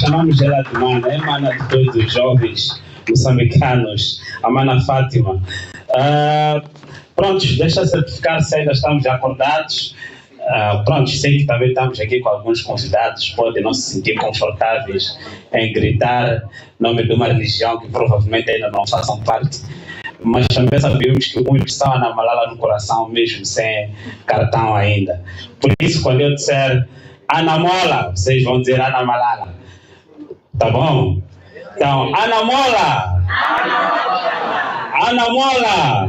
chamamos ela de Mana, é Mana de todos os jovens moçambicanos, a Mana Fátima. Pronto, deixa certificar se ainda estamos acordados. Pronto, sei que também estamos aqui com alguns convidados, podem não se sentir confortáveis em gritar nome de uma religião que provavelmente ainda não façam parte, mas também sabemos que muitos estão a Malala no coração mesmo sem cartão ainda. Por isso, quando eu disser Ana Mola, vocês vão dizer Ana Malala, tá bom? Então, Ana Mola! Ana Mola!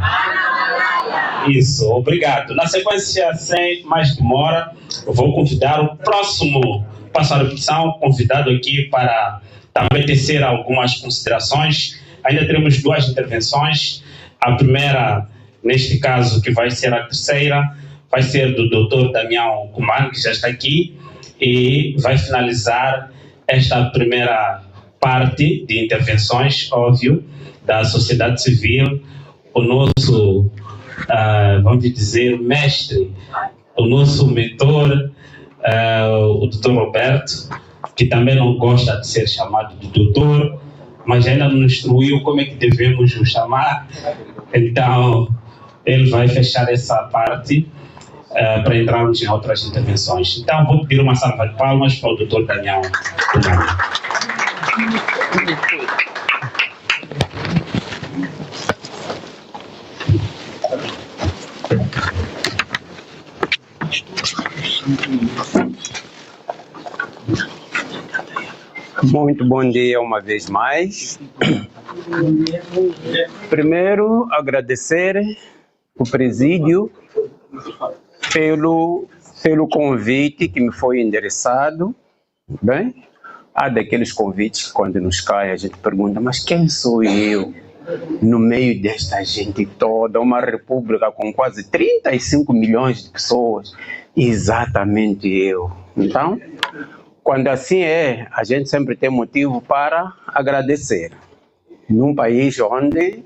Isso, obrigado. Na sequência, sem mais demora, eu vou convidar o próximo passo à repetição, convidado aqui para também tecer algumas considerações. Ainda teremos duas intervenções. A primeira, neste caso, que vai ser a terceira, vai ser do Dr. Damião Kumar, que já está aqui, e vai finalizar esta primeira parte de intervenções, óbvio, da sociedade civil, o nosso vamos dizer, mestre, o nosso mentor, o Dr. Roberto, que também não gosta de ser chamado de doutor, mas ainda nos instruiu como é que devemos o chamar. Então, ele vai fechar essa parte para entrarmos em outras intervenções. Então, vou pedir uma salva de palmas para o Dr. Daniel. Muito bom dia uma vez mais. Primeiro, agradecer o presídio pelo convite que me foi endereçado. Bem, há daqueles convites que quando nos cai a gente pergunta, mas quem sou eu no meio desta gente toda, uma república com quase 35 milhões de pessoas? Exatamente eu. Então, quando assim é, a gente sempre tem motivo para agradecer. Num país onde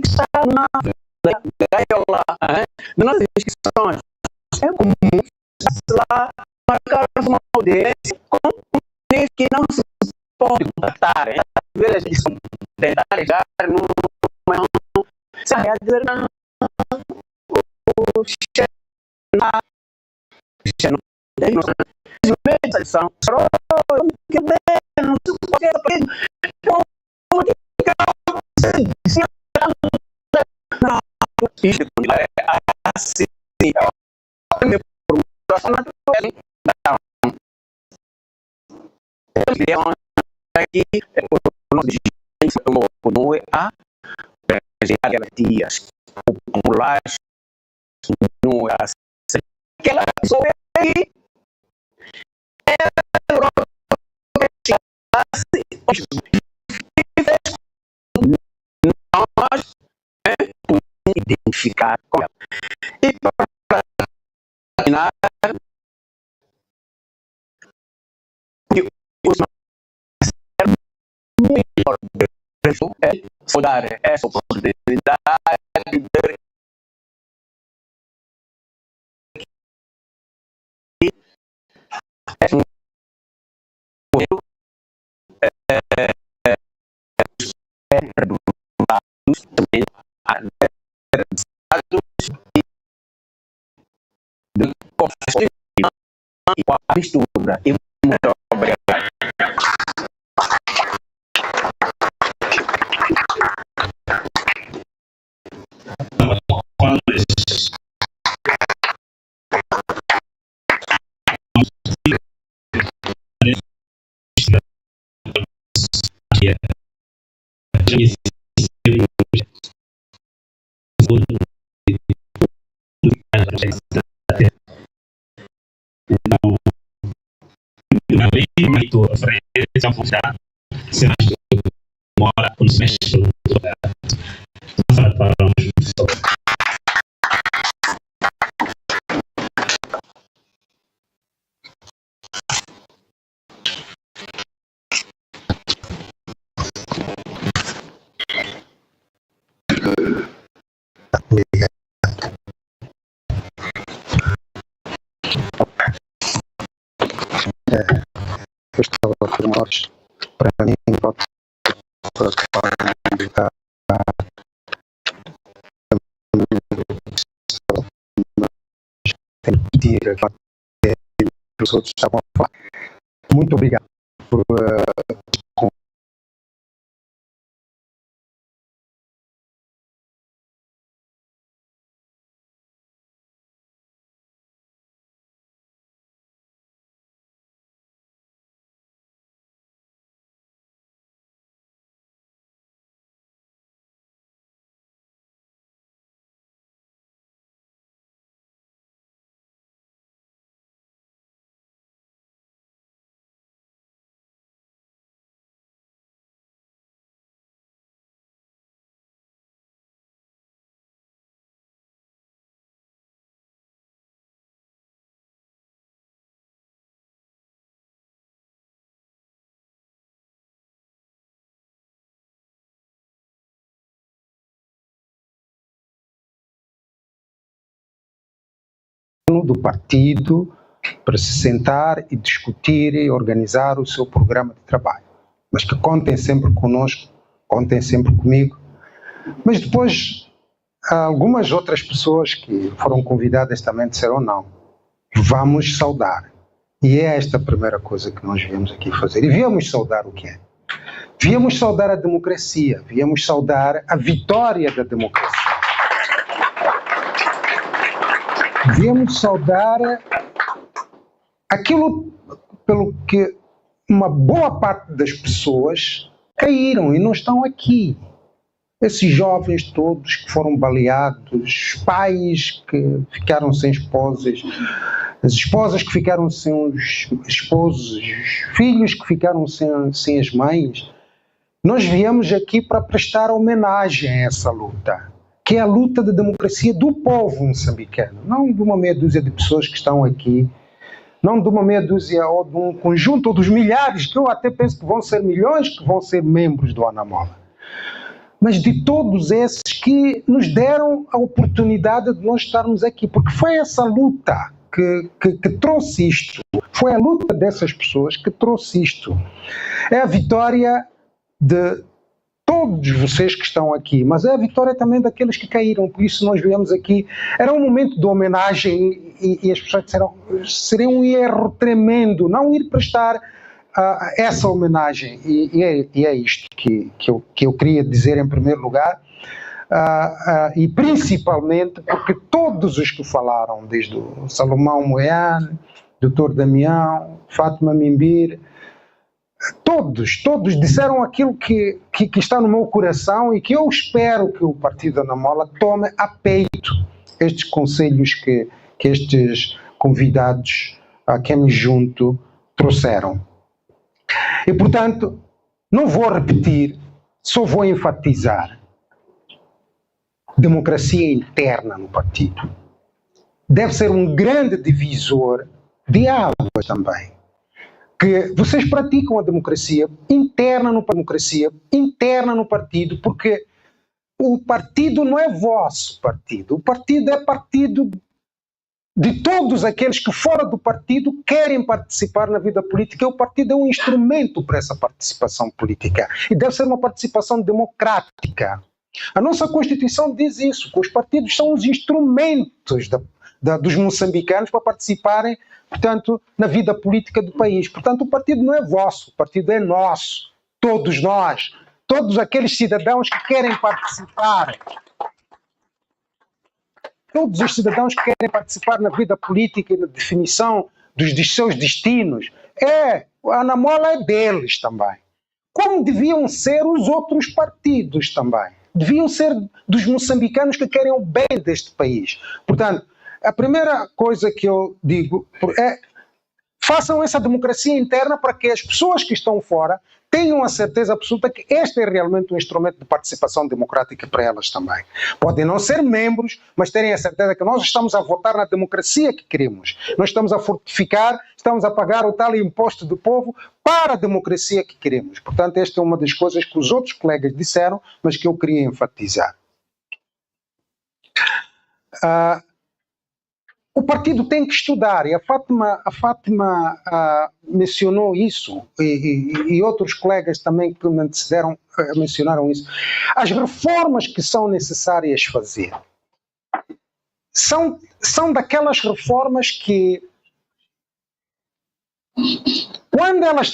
está na gaiola, nas inscrições. É comum lá marcar uma audiência com um que não se pode contactar. Às vezes eles são tentar ligar numa se a dizer não, o chefe não tem noção. Os médicos são que bem, não sei o que é assim, aqui o nosso não é a garantias populares, não é aquela pessoa aí nós identificar com ela. E para terminar, o melhor é só dar essa oportunidade de a mistura e muito obrigado. Muito à frente, já vou dar, se mais demora, quando se mexe eu estava a afirmar para mim, os outros estavam a falar. Muito obrigado por do partido para se sentar e discutir e organizar o seu programa de trabalho. Mas que contem sempre conosco, contem sempre comigo. Mas depois, algumas outras pessoas que foram convidadas também disseram não. Vamos saudar. E é esta a primeira coisa que nós viemos aqui fazer. E viemos saudar o quê? Viemos saudar a democracia, viemos saudar a vitória da democracia. Viemos saudar aquilo pelo que uma boa parte das pessoas caíram e não estão aqui. Esses jovens todos que foram baleados, pais que ficaram sem esposas, as esposas que ficaram sem os esposos, os filhos que ficaram sem as mães. Nós viemos aqui para prestar homenagem a essa luta, que é a luta da democracia do povo moçambicano, não de uma meia dúzia de pessoas que estão aqui não de uma meia dúzia ou de um conjunto ou dos milhares, que eu até penso que vão ser milhões que vão ser membros do Anamola, mas de todos esses que nos deram a oportunidade de nós estarmos aqui, porque foi essa luta que trouxe isto, foi a luta dessas pessoas que trouxe isto. É a vitória de todos vocês que estão aqui, mas é a vitória também daqueles que caíram. Por isso nós viemos aqui, era um momento de homenagem e as pessoas disseram, seria um erro tremendo não ir prestar essa homenagem, e é isto que eu queria dizer em primeiro lugar, e principalmente porque todos os que falaram, desde o Salomão Moiane, Dr. Damião, Fátima Mimbir, todos disseram aquilo que está no meu coração e que eu espero que o Partido Anamola tome a peito estes conselhos que estes convidados a quem me junto trouxeram. E, portanto, não vou repetir, só vou enfatizar. Democracia interna no partido. Deve ser um grande divisor de águas também. Que vocês praticam a democracia interna no partido, porque o partido não é vosso partido. O partido é partido de todos aqueles que fora do partido querem participar na vida política. E o partido é um instrumento para essa participação política. E deve ser uma participação democrática. A nossa Constituição diz isso, que os partidos são os instrumentos dos moçambicanos para participarem, portanto, na vida política do país. Portanto, o partido não é vosso, o partido é nosso. Todos nós, todos aqueles cidadãos que querem participar. Todos os cidadãos que querem participar na vida política e na definição dos seus destinos. A Anamola é deles também. Como deviam ser os outros partidos também. Deviam ser dos moçambicanos que querem o bem deste país. Portanto, a primeira coisa que eu digo é façam essa democracia interna para que as pessoas que estão fora tenham a certeza absoluta que este é realmente um instrumento de participação democrática para elas também. Podem não ser membros, mas terem a certeza que nós estamos a votar na democracia que queremos. Nós estamos a fortificar, estamos a pagar o tal imposto do povo para a democracia que queremos. Portanto, esta é uma das coisas que os outros colegas disseram, mas que eu queria enfatizar. O partido tem que estudar, e a Fátima mencionou isso, e outros colegas também que me antecederam mencionaram isso. As reformas que são necessárias fazer são daquelas reformas que, quando elas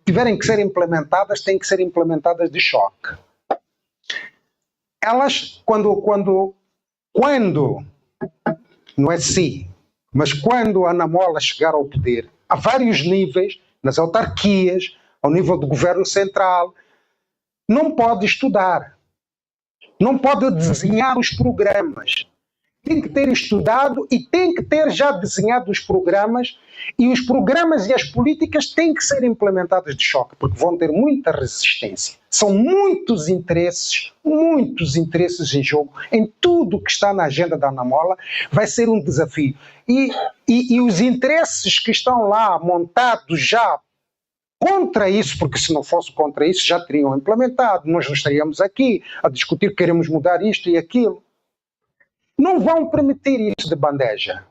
tiverem que ser implementadas, têm que ser implementadas de choque. Elas, quando não é se, mas quando a Anamola chegar ao poder, a vários níveis, nas autarquias, ao nível do governo central, não pode estudar, não pode desenhar os programas. Tem que ter estudado e tem que ter já desenhado os programas, e os programas e as políticas têm que ser implementadas de choque, porque vão ter muita resistência. São muitos interesses em jogo, em tudo que está na agenda da Anamola, vai ser um desafio. E os interesses que estão lá montados já contra isso, porque se não fosse contra isso já teriam implementado, nós não estaríamos aqui a discutir que queremos mudar isto e aquilo. Não vão permitir isso de bandeja.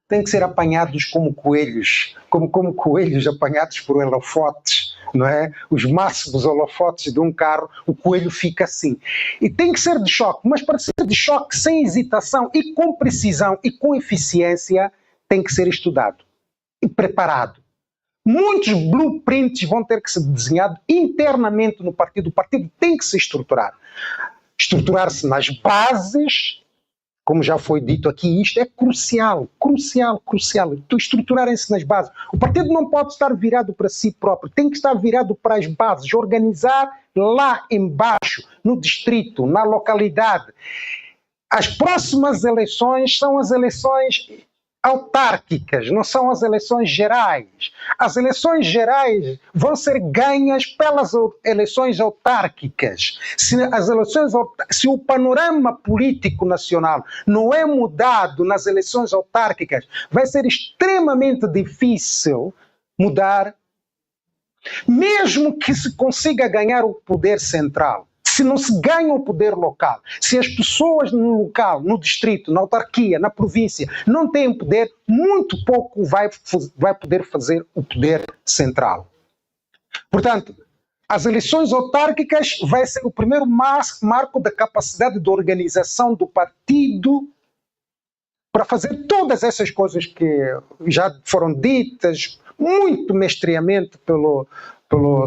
Têm que ser apanhados como coelhos, como coelhos apanhados por holofotes, não é? Os máximos holofotes de um carro, o coelho fica assim. E tem que ser de choque, mas para ser de choque sem hesitação e com precisão e com eficiência, tem que ser estudado e preparado. Muitos blueprints vão ter que ser desenhados internamente no partido. O partido tem que se estruturar. Estruturar-se nas bases. Como já foi dito aqui, isto é crucial. Estruturarem-se nas bases. O partido não pode estar virado para si próprio, tem que estar virado para as bases, organizar lá embaixo, no distrito, na localidade. As próximas eleições são as eleições autárquicas, não são as eleições gerais. As eleições gerais vão ser ganhas pelas eleições autárquicas. Se o panorama político nacional não é mudado nas eleições autárquicas, vai ser extremamente difícil mudar, mesmo que se consiga ganhar o poder central. Se não se ganha o poder local, se as pessoas no local, no distrito, na autarquia, na província, não têm poder, muito pouco vai poder fazer o poder central. Portanto, as eleições autárquicas vai ser o primeiro marco da capacidade de organização do partido para fazer todas essas coisas que já foram ditas muito mestriamente pelo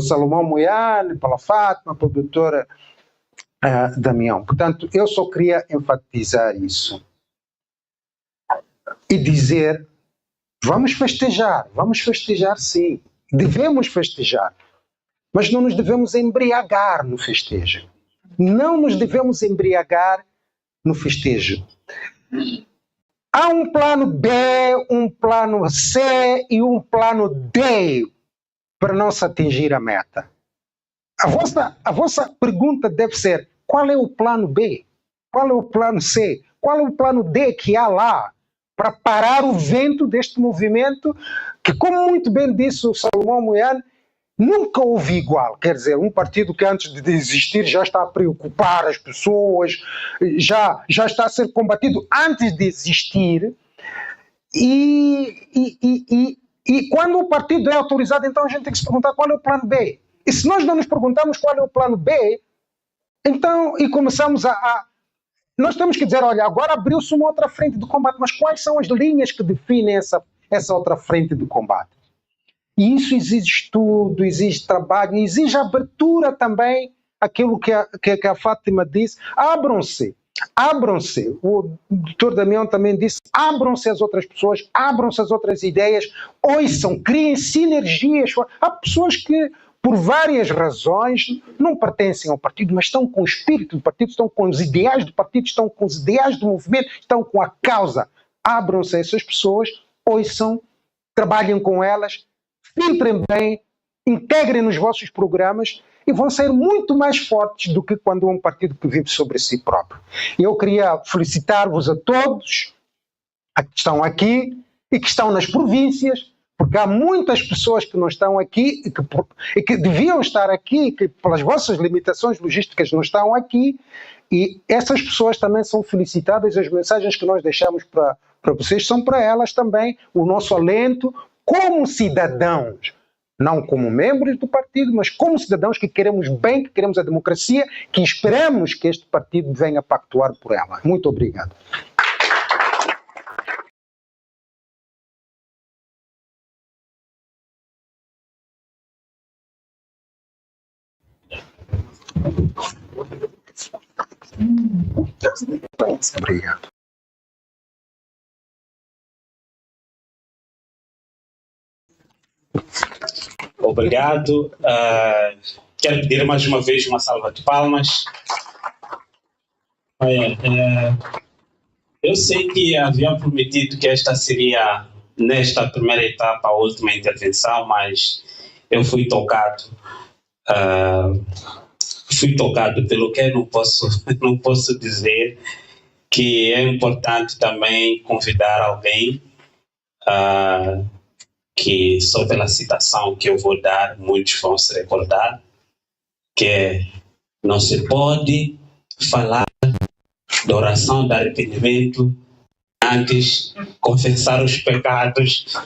Salomão Moiane, pela Fátima, pelo doutor Damião. Portanto, eu só queria enfatizar isso e dizer, vamos festejar sim, devemos festejar, mas não nos devemos embriagar no festejo. Não nos devemos embriagar no festejo. Há um plano B, um plano C e um plano D para não se atingir a meta. A vossa pergunta deve ser, qual é o plano B? Qual é o plano C? Qual é o plano D que há lá para parar o vento deste movimento que, como muito bem disse o Salomão Moiane, nunca houve igual. Quer dizer, um partido que antes de existir já está a preocupar as pessoas, já está a ser combatido antes de existir, e quando o partido é autorizado, então a gente tem que se perguntar qual é o plano B. E se nós não nos perguntarmos qual é o plano B, então, e começamos nós temos que dizer, olha, agora abriu-se uma outra frente de combate, mas quais são as linhas que definem essa outra frente de combate? E isso exige estudo, exige trabalho, exige abertura também, aquilo que a Fátima disse, abram-se, o doutor Damião também disse, abram-se às outras pessoas, abram-se às outras ideias, ouçam, criem sinergias. Há pessoas que, por várias razões, não pertencem ao partido, mas estão com o espírito do partido, estão com os ideais do partido, estão com os ideais do movimento, estão com a causa. Abram-se a essas pessoas, ouçam, trabalhem com elas, filtrem bem, integrem nos vossos programas e vão ser muito mais fortes do que quando é um partido que vive sobre si próprio. Eu queria felicitar-vos a todos que estão aqui e que estão nas províncias, porque há muitas pessoas que não estão aqui e que deviam estar aqui e que pelas vossas limitações logísticas não estão aqui, e essas pessoas também são felicitadas. As mensagens que nós deixamos para vocês são para elas também o nosso alento como cidadãos, não como membros do partido, mas como cidadãos que queremos bem, que queremos a democracia, que esperamos que este partido venha pactuar por ela. Muito obrigado. Obrigado. Obrigado. Quero pedir mais uma vez uma salva de palmas. Eu sei que havia prometido que esta seria, nesta primeira etapa, a última intervenção, mas eu fui tocado. Pelo que não posso dizer que é importante também convidar alguém que só pela citação que eu vou dar, muitos vão se recordar, que não se pode falar da oração de arrependimento antes confessar os pecados.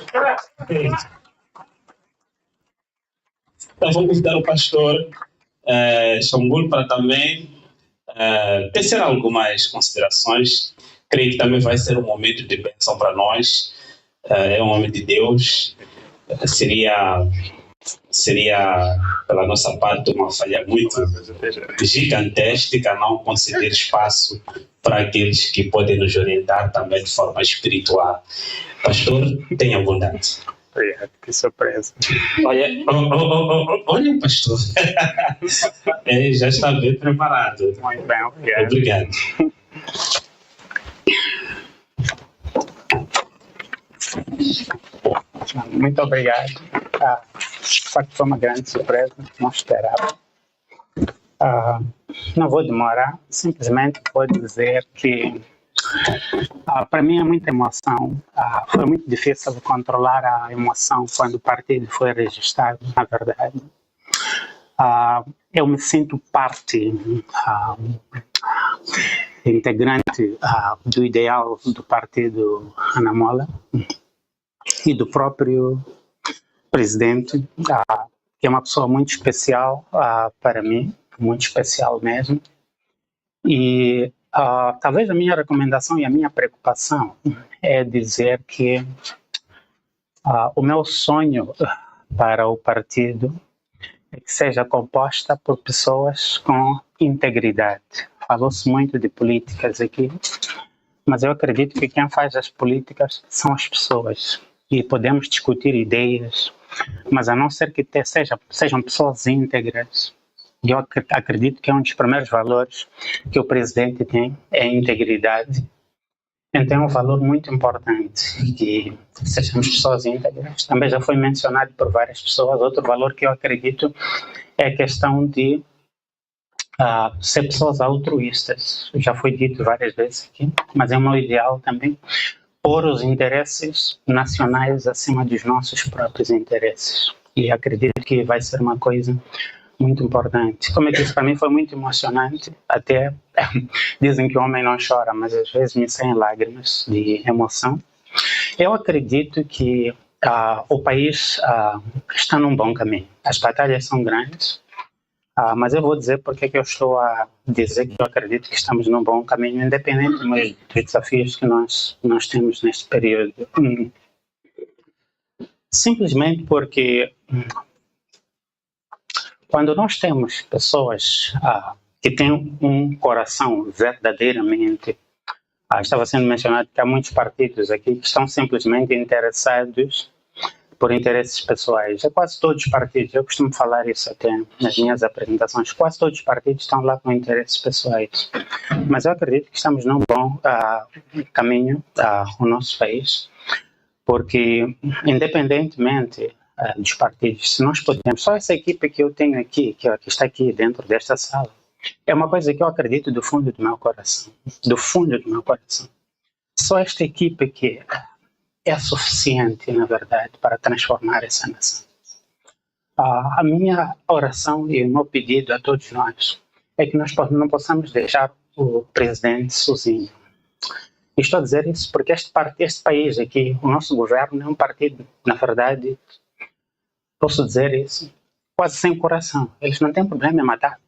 Então vou convidar o pastor Xangul para também tecer algumas considerações. Creio que também vai ser um momento de bênção para nós. É um homem de Deus. Seria pela nossa parte uma falha muito gigantesca não conceder espaço para aqueles que podem nos orientar também de forma espiritual. Pastor, tenha bondade. Que surpresa. Olha, pastor. Já está bem preparado. Muito bem, obrigado. Muito obrigado. De facto, foi uma grande surpresa, não esperava. Não vou demorar, simplesmente vou dizer que para mim é muita emoção. Foi muito difícil controlar a emoção quando o partido foi registrado, na verdade. Eu me sinto parte integrante do ideal do partido Ana Mola e do próprio presidente, que é uma pessoa muito especial para mim, muito especial mesmo. E talvez a minha recomendação e a minha preocupação é dizer que o meu sonho para o partido é que seja composta por pessoas com integridade. Falou-se muito de políticas aqui, mas eu acredito que quem faz as políticas são as pessoas. E podemos discutir ideias, mas a não ser que sejam pessoas íntegras. Eu acredito que é um dos primeiros valores que o presidente tem, é a integridade. Então é um valor muito importante que sejamos pessoas íntegras. Também já foi mencionado por várias pessoas. Outro valor que eu acredito é a questão de ser pessoas altruístas. Já foi dito várias vezes aqui, mas é o meu ideal também pôr os interesses nacionais acima dos nossos próprios interesses. E acredito que vai ser uma coisa muito importante. Como eu disse, para mim foi muito emocionante. Até dizem que o homem não chora, mas às vezes me saem lágrimas de emoção. Eu acredito que o país está num bom caminho. As batalhas são grandes, mas eu vou dizer porque que eu estou a dizer que eu acredito que estamos num bom caminho, independente dos desafios que nós temos neste período. Simplesmente porque quando nós temos pessoas que têm um coração verdadeiramente... estava sendo mencionado que há muitos partidos aqui que estão simplesmente interessados por interesses pessoais. É quase todos os partidos, eu costumo falar isso até nas minhas apresentações, quase todos os partidos estão lá com interesses pessoais. Mas eu acredito que estamos num bom caminho, o nosso país, porque independentemente dos partidos, se nós podemos, só essa equipe que eu tenho aqui, que está aqui dentro desta sala, é uma coisa que eu acredito do fundo do meu coração, do fundo do meu coração. Só esta equipe que é suficiente, na verdade, para transformar essa nação. A minha oração e o meu pedido a todos nós é que nós não possamos deixar o presidente sozinho. Estou a dizer isso porque este país aqui, o nosso governo é um partido, na verdade, posso dizer isso, quase sem coração. Eles não têm problema em matar.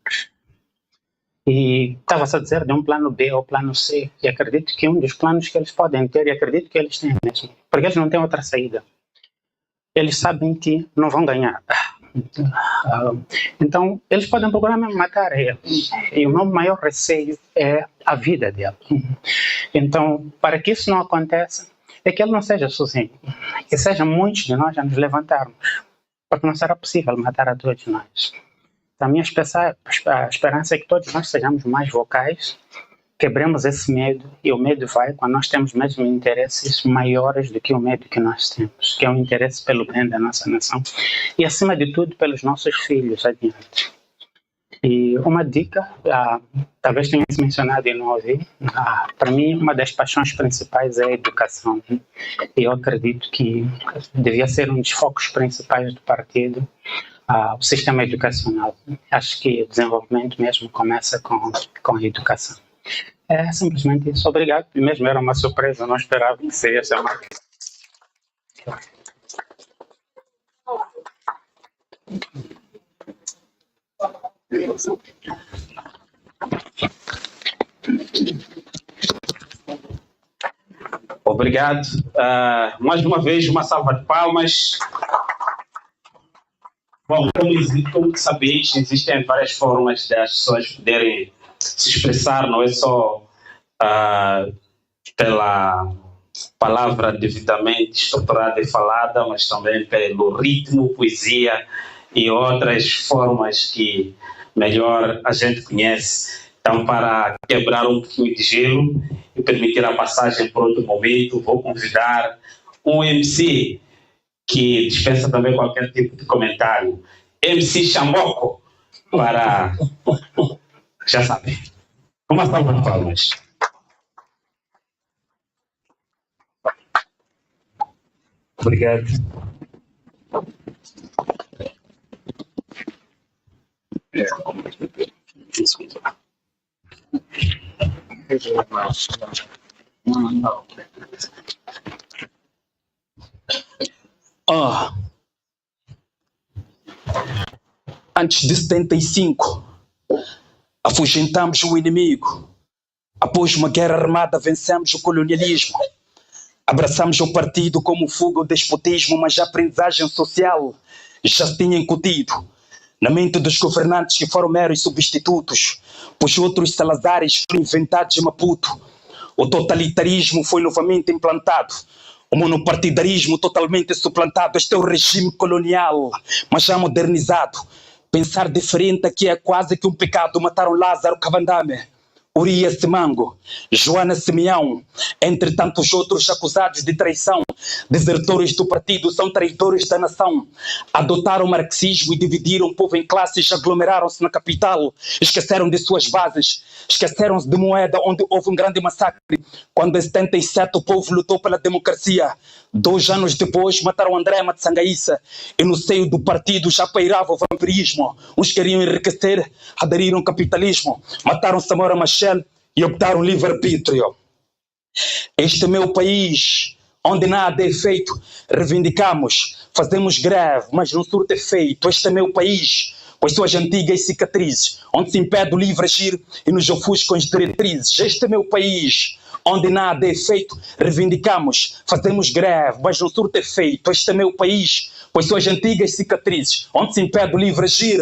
E estava-se a dizer de um plano B ou plano C, e acredito que um dos planos que eles podem ter, e acredito que eles têm mesmo, porque eles não têm outra saída. Eles sabem que não vão ganhar. Então, eles podem procurar mesmo matar ele. E o meu maior receio é a vida dele. Então, para que isso não aconteça, é que ele não seja sozinho, que sejam muitos de nós a nos levantarmos, porque não será possível matar a todos nós. A minha esperança é que todos nós sejamos mais vocais, quebremos esse medo, e o medo vai quando nós temos mesmo interesses maiores do que o medo que nós temos, que é o interesse pelo bem da nossa nação e, acima de tudo, pelos nossos filhos adiante. E uma dica, talvez tenha se mencionado e não ouvi, para mim uma das paixões principais é a educação. E eu acredito que devia ser um dos focos principais do partido, o sistema educacional. Acho que o desenvolvimento mesmo começa com a educação. É simplesmente isso. Obrigado. E mesmo era uma surpresa, não esperava que você ia chamar. Obrigado. Mais uma vez, uma salva de palmas. Bom, como sabeis, existem várias formas das pessoas poderem se expressar, não é só pela palavra devidamente estruturada e falada, mas também pelo ritmo, poesia e outras formas que melhor a gente conhece. Então, para quebrar um pouquinho de gelo e permitir a passagem por outro momento, vou convidar um MC que dispensa também qualquer tipo de comentário, MC Xamboco, para... Já sabe. Uma salva de palmas. Obrigado. Antes de 75, afugentamos o inimigo. Após uma guerra armada, vencemos o colonialismo. Abraçamos o partido como fuga ao despotismo, mas a aprendizagem social já se tinha incutido na mente dos governantes que foram meros substitutos, pois outros Salazares foram inventados em Maputo. O totalitarismo foi novamente implantado. O monopartidarismo totalmente suplantado. Este é o regime colonial, mas já modernizado. Pensar diferente aqui é quase que um pecado. Mataram Lázaro Cavandame, Urias Simango, Joana Simeão, entre tantos outros acusados de traição. Desertores do partido, são traidores da nação. Adotaram o marxismo e dividiram o povo em classes, aglomeraram-se na capital, esqueceram de suas bases, esqueceram-se de Moeda, onde houve um grande massacre. Quando em 77 o povo lutou pela democracia. 2 anos depois mataram André Matsangaíça e no seio do partido já pairava o vampirismo. Uns queriam enriquecer, aderiram ao capitalismo, mataram Samora Machel e optaram livre-arbítrio. Este é meu país, onde nada é feito. Reivindicamos, fazemos greve, mas não surte efeito. Este é meu país, com as suas antigas cicatrizes, onde se impede o livre agir e nos ofuscam as diretrizes. Este é meu país, onde nada é feito. Reivindicamos, fazemos greve, mas não surte efeito. Este é meu país, com as suas antigas cicatrizes, onde se impede o livre agir.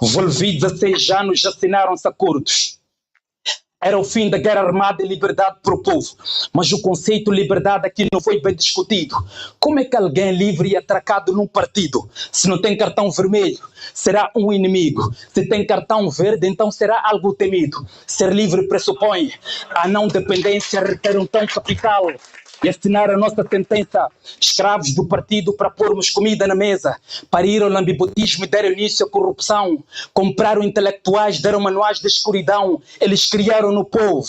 Volvi 16 anos, assinaram-se acordos. Era o fim da guerra armada e liberdade para o povo. Mas o conceito de liberdade aqui não foi bem discutido. Como é que alguém é livre e atracado num partido? Se não tem cartão vermelho, será um inimigo. Se tem cartão verde, então será algo temido. Ser livre pressupõe a não dependência, reter um tão capital e assinar a nossa sentença. Escravos do partido para pormos comida na mesa. Pariram o lambibotismo e deram início à corrupção. Compraram intelectuais, deram manuais de escuridão. Eles criaram no povo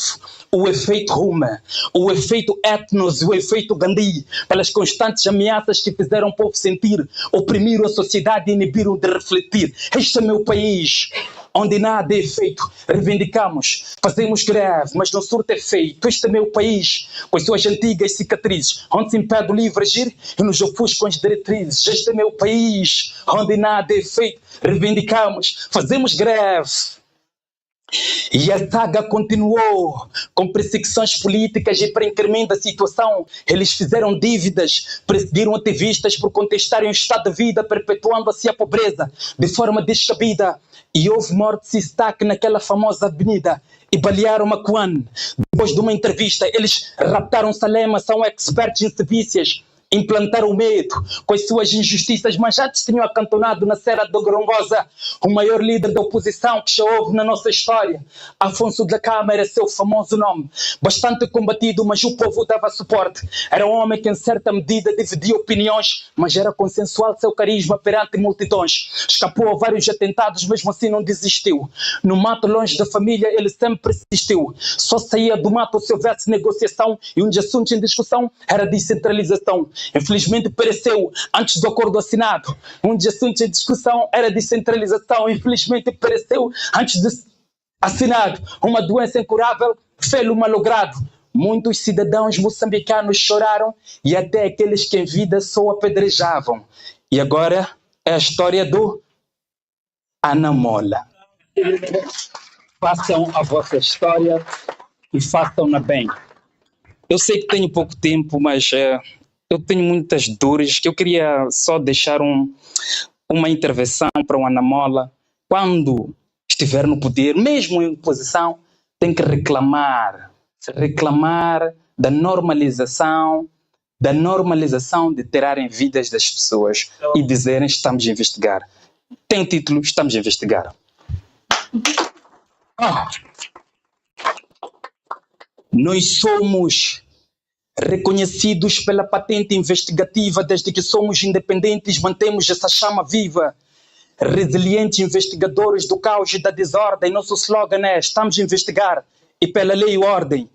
o efeito Ruma, o efeito Etnos, o efeito Gandhi, pelas constantes ameaças que fizeram o povo sentir, oprimiram a sociedade e inibiram de refletir. Este é meu país, onde nada é feito. Reivindicamos, fazemos greve, mas não surte efeito. Este é meu país, com as suas antigas cicatrizes, onde se impede o livre agir e nos ofuscam as diretrizes. Este é meu país, onde nada é feito. Reivindicamos, fazemos greve. E a saga continuou com perseguições políticas e para incremento da situação. Eles fizeram dívidas, perseguiram ativistas por contestarem o estado de vida, perpetuando-se a pobreza de forma descabida. E houve mortes e destaque naquela famosa avenida. E balearam Macuan. Depois de uma entrevista, eles raptaram Salema, são expertos em sevícias. Implantaram o medo com as suas injustiças, mas já tinham acantonado na Serra do Gorongosa o maior líder da oposição que já houve na nossa história. Afonso da Cama era seu famoso nome, bastante combatido, mas o povo dava suporte. Era um homem que em certa medida dividia opiniões, mas era consensual seu carisma perante multidões. Escapou a vários atentados, mesmo assim não desistiu. No mato, longe da família, ele sempre persistiu. Só saía do mato se houvesse negociação, e um dos assuntos em discussão era a descentralização. Infelizmente pereceu antes do acordo assinado. Um dos assuntos em discussão era a descentralização. Infelizmente pereceu antes de assinado. Uma doença incurável fê-lo malogrado. Muitos cidadãos moçambicanos choraram e até aqueles que em vida só apedrejavam. E agora é a história do Anamola. Façam a vossa história e façam-na bem. Eu sei que tenho pouco tempo, mas eu tenho muitas dores que eu queria só deixar uma intervenção para o Anamola. Quando estiver no poder, mesmo em oposição, tem que reclamar da normalização de tirarem vidas das pessoas e dizerem estamos a investigar. Tem o título, estamos a investigar. Nós somos Reconhecidos pela patente investigativa, desde que somos independentes, mantemos essa chama viva. Resilientes investigadores do caos e da desordem, nosso slogan é: estamos a investigar e pela lei e ordem.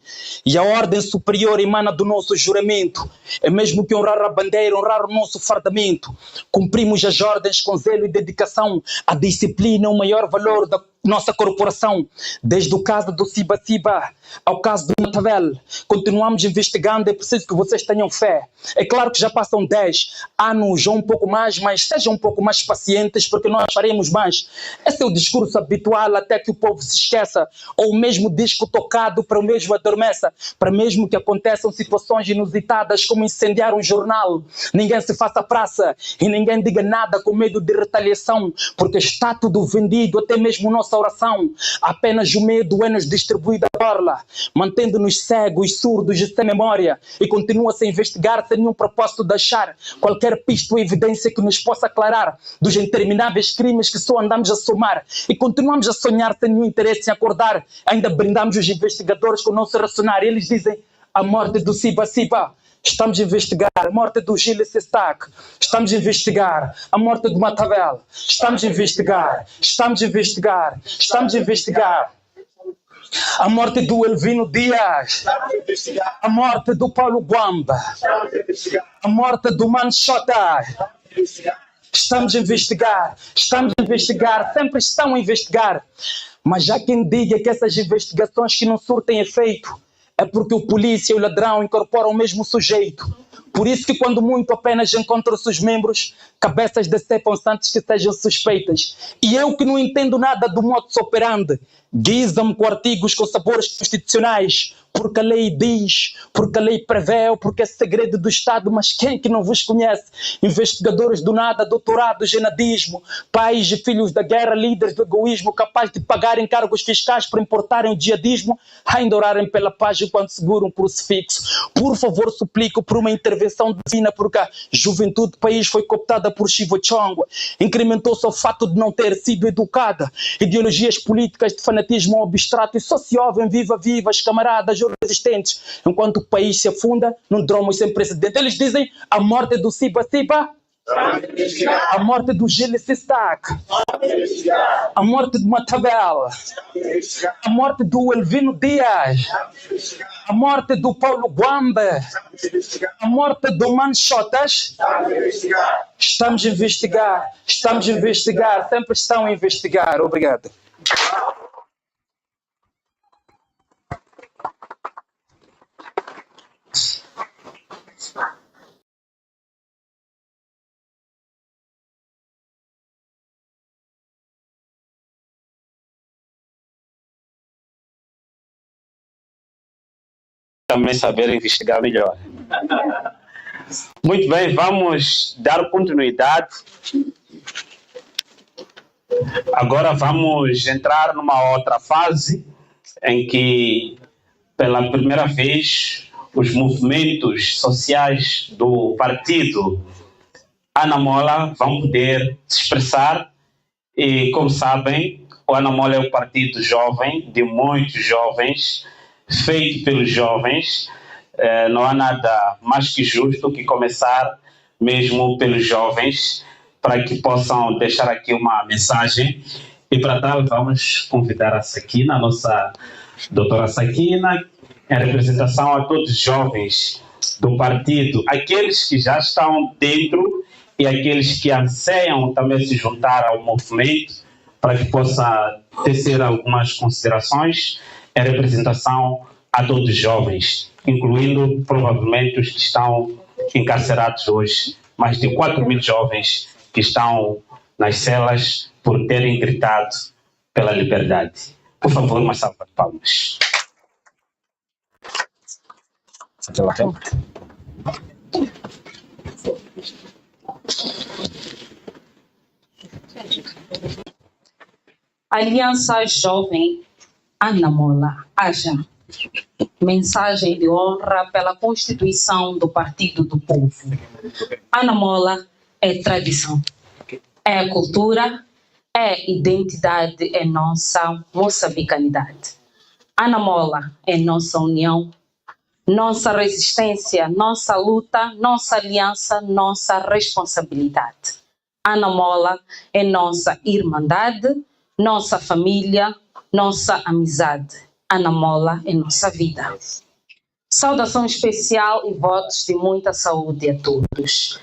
E a ordem superior emana do nosso juramento. É mesmo que honrar a bandeira, honrar o nosso fardamento. Cumprimos as ordens com zelo e dedicação. A disciplina é o maior valor da nossa corporação. Desde o caso do Siba-Siba ao caso do Matavel, continuamos investigando. É preciso que vocês tenham fé. É claro que já passam 10 anos ou um pouco mais, mas sejam um pouco mais pacientes, porque nós faremos mais. Esse é o discurso habitual até que o povo se esqueça, ou o mesmo disco tocado para o mesmo adormeça, para mesmo que aconteçam situações inusitadas como incendiar um jornal. Ninguém se faça praça e ninguém diga nada com medo de retaliação, porque está tudo vendido, até mesmo nossa oração. Apenas o medo é-nos distribuído a borla, mantendo-nos cegos, surdos e sem memória, e continua-se a investigar sem nenhum propósito de achar qualquer pista ou evidência que nos possa aclarar dos intermináveis crimes que só andamos a somar, e continuamos a sonhar sem nenhum interesse em acordar. Ainda brindamos os investigadores com o nosso racionar. Eles dizem: a morte do Siba-Siba, estamos a investigar. A morte do Gilles Sestac, estamos a investigar. A morte do Matavel, estamos a investigar. Estamos a investigar. Estamos a investigar. A morte do Elvino Dias, a morte do Paulo Guamba, a morte do Manchota. Estamos a investigar. Estamos a investigar. Sempre estão a investigar. Mas há quem diga que essas investigações que não surtem efeito é porque o polícia e o ladrão incorporam o mesmo sujeito. Por isso que quando muito apenas encontram-se os membros, cabeças decepam-se antes que sejam suspeitas. E eu que não entendo nada do modus operandi, guisa-me com artigos com sabores constitucionais, porque a lei diz, porque a lei prevê, porque é segredo do Estado. Mas quem que não vos conhece? Investigadores do nada, doutorados em nadismo, pais e filhos da guerra, líderes do egoísmo, capazes de pagar encargos fiscais por importarem o jihadismo, ainda orarem pela paz enquanto seguram um crucifixo. Por favor, suplico por uma intervenção divina, porque a juventude do país foi cooptada por Chivo Chongwa, incrementou-se ao fato de não ter sido educada, ideologias políticas de fanatismo abstrato e socióvel, vivas, camaradas resistentes, enquanto o país se afunda num dromo sem precedente. Eles dizem: a morte do Siba-Siba, a morte do Gilles Sestac, a morte do Matavel, a morte do Elvino Dias, a morte do Paulo Guamba, a morte do Manchotas. Estamos a investigar. Estamos a investigar. Sempre estão a investigar. Obrigado. Também saber investigar melhor. Muito bem, vamos dar continuidade. Agora vamos entrar numa outra fase em que, pela primeira vez, os movimentos sociais do partido Anamola vão poder se expressar. E, como sabem, o Anamola é um partido jovem, de muitos jovens, feito pelos jovens. Não há nada mais que justo que começar mesmo pelos jovens, para que possam deixar aqui uma mensagem. E para tal vamos convidar a Sakina, a nossa doutora Sakina, em representação a todos os jovens do partido, aqueles que já estão dentro e aqueles que anseiam também se juntar ao movimento, para que possa tecer algumas considerações em representação a todos os jovens, incluindo provavelmente os que estão encarcerados hoje, mais de 4.000 jovens que estão nas celas por terem gritado pela liberdade. Por favor, uma salva de palmas. Aliança Jovem Anamola, haja. Mensagem de honra pela Constituição do Partido do Povo. Anamola é tradição, é cultura, é identidade, é nossa moçambicanidade. Anamola é nossa união, Nossa resistência, nossa luta, nossa aliança, nossa responsabilidade. Ana Mola é nossa irmandade, nossa família, nossa amizade. Ana Mola é nossa vida. Saudação especial e votos de muita saúde a todos.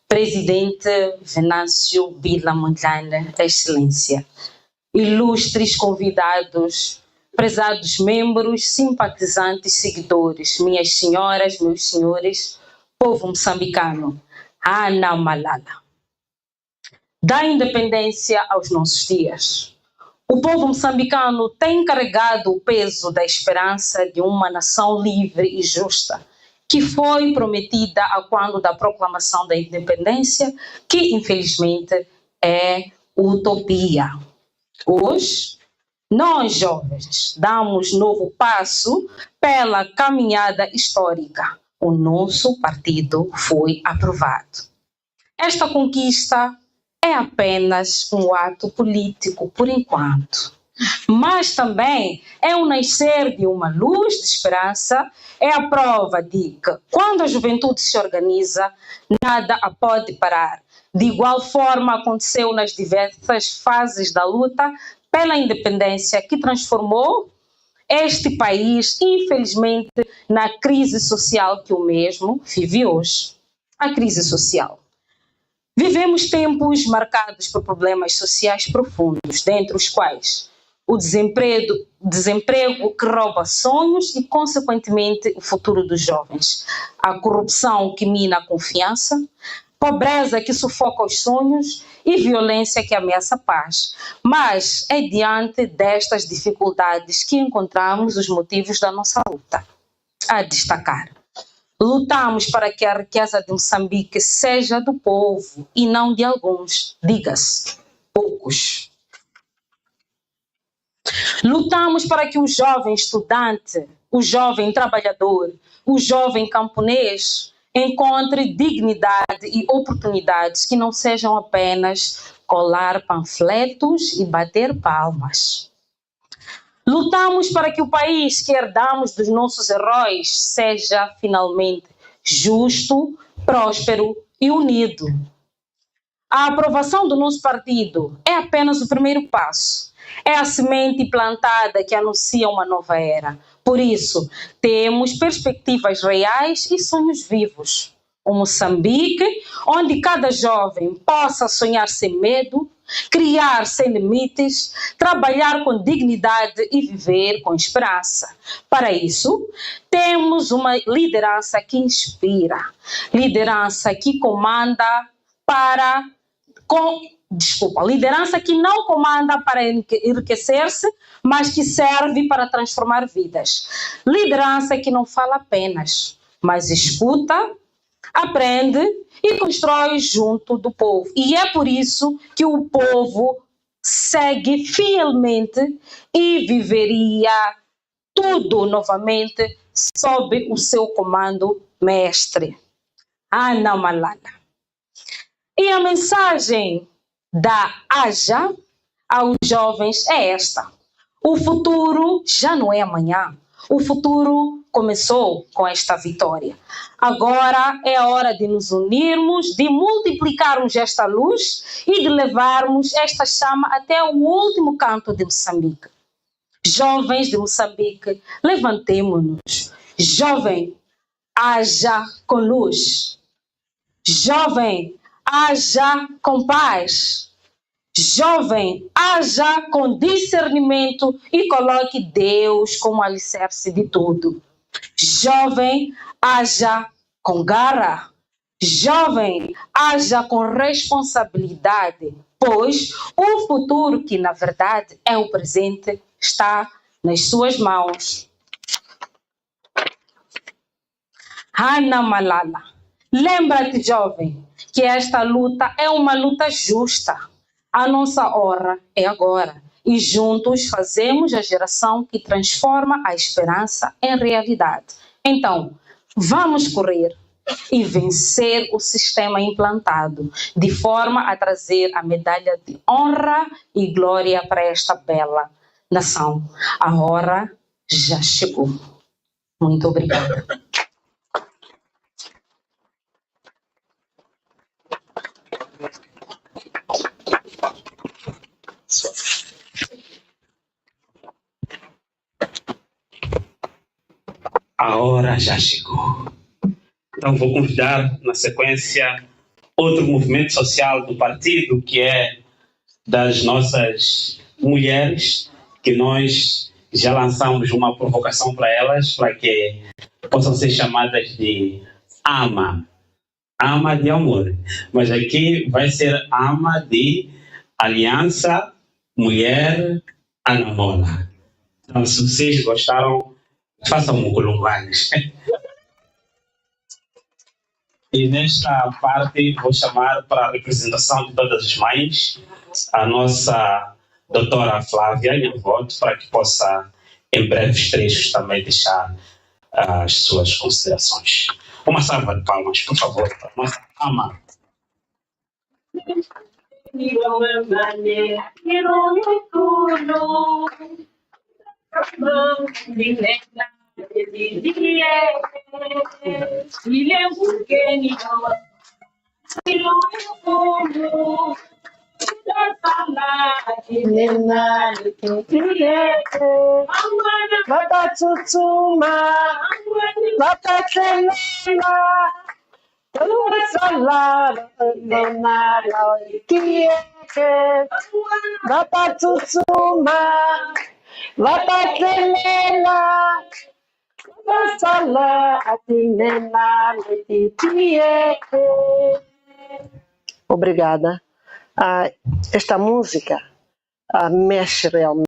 Presidente Venâncio Bila Mondlane, Excelência. Ilustres convidados, prezados membros, simpatizantes, seguidores, minhas senhoras, meus senhores, povo moçambicano, Ana Malala. Da independência aos nossos dias, o povo moçambicano tem carregado o peso da esperança de uma nação livre e justa, que foi prometida a quando da proclamação da independência, que infelizmente é utopia. Hoje, nós jovens damos novo passo pela caminhada histórica. O nosso partido foi aprovado. Esta conquista é apenas um ato político por enquanto, mas também é um nascer de uma luz de esperança, é a prova de que quando a juventude se organiza, nada a pode parar. De igual forma aconteceu nas diversas fases da luta pela independência que transformou este país, infelizmente, na crise social que o mesmo vive hoje. A crise social. Vivemos tempos marcados por problemas sociais profundos, dentre os quais o desemprego que rouba sonhos e, consequentemente, o futuro dos jovens, a corrupção que mina a confiança, pobreza que sufoca os sonhos e violência que ameaça a paz. Mas é diante destas dificuldades que encontramos os motivos da nossa luta. A destacar: lutamos para que a riqueza de Moçambique seja do povo e não de alguns, diga-se, poucos. Lutamos para que o jovem estudante, o jovem trabalhador, o jovem camponês encontre dignidade e oportunidades que não sejam apenas colar panfletos e bater palmas. Lutamos para que o país que herdamos dos nossos heróis seja finalmente justo, próspero e unido. A aprovação do nosso partido é apenas o primeiro passo. É a semente plantada que anuncia uma nova era. Por isso, temos perspectivas reais e sonhos vivos. Um Moçambique onde cada jovem possa sonhar sem medo, criar sem limites, trabalhar com dignidade e viver com esperança. Para isso, temos uma liderança que inspira, liderança que comanda liderança que não comanda para enriquecer-se, mas que serve para transformar vidas. Liderança que não fala apenas, mas escuta, aprende e constrói junto do povo. E é por isso que o povo segue fielmente e viveria tudo novamente sob o seu comando mestre. Ana Malala. E a mensagem da AJA aos jovens é esta: o futuro já não é amanhã, o futuro começou com esta vitória. Agora é a hora de nos unirmos, de multiplicarmos esta luz e de levarmos esta chama até o último canto de Moçambique. Jovens de Moçambique, levantemo-nos. Jovem, haja com luz. Jovem, haja com paz. Jovem, haja com discernimento e coloque Deus como alicerce de tudo. Jovem, haja com garra. Jovem, haja com responsabilidade, pois o futuro, que na verdade é o presente, está nas suas mãos. Ana Malala, lembra-te, jovem, que esta luta é uma luta justa. A nossa hora é agora e juntos fazemos a geração que transforma a esperança em realidade. Então, vamos correr e vencer o sistema implantado, de forma a trazer a medalha de honra e glória para esta bela nação. A hora já chegou. Muito obrigada. a hora já chegou. Então vou convidar, na sequência, outro movimento social do partido, que é das nossas mulheres, que nós já lançamos uma provocação para elas, para que possam ser chamadas de ama de amor. Mas aqui vai ser ama de Aliança Mulher Ana Mola. Então, se vocês gostaram, façam um colombanes. E nesta parte vou chamar para a representação de todas as mães a nossa doutora Flávia, minha avó, para que possa, em breves trechos, também deixar as suas considerações. Uma salva de palmas, por favor, para a nossa ama. Obrigada. Esta música mexe realmente.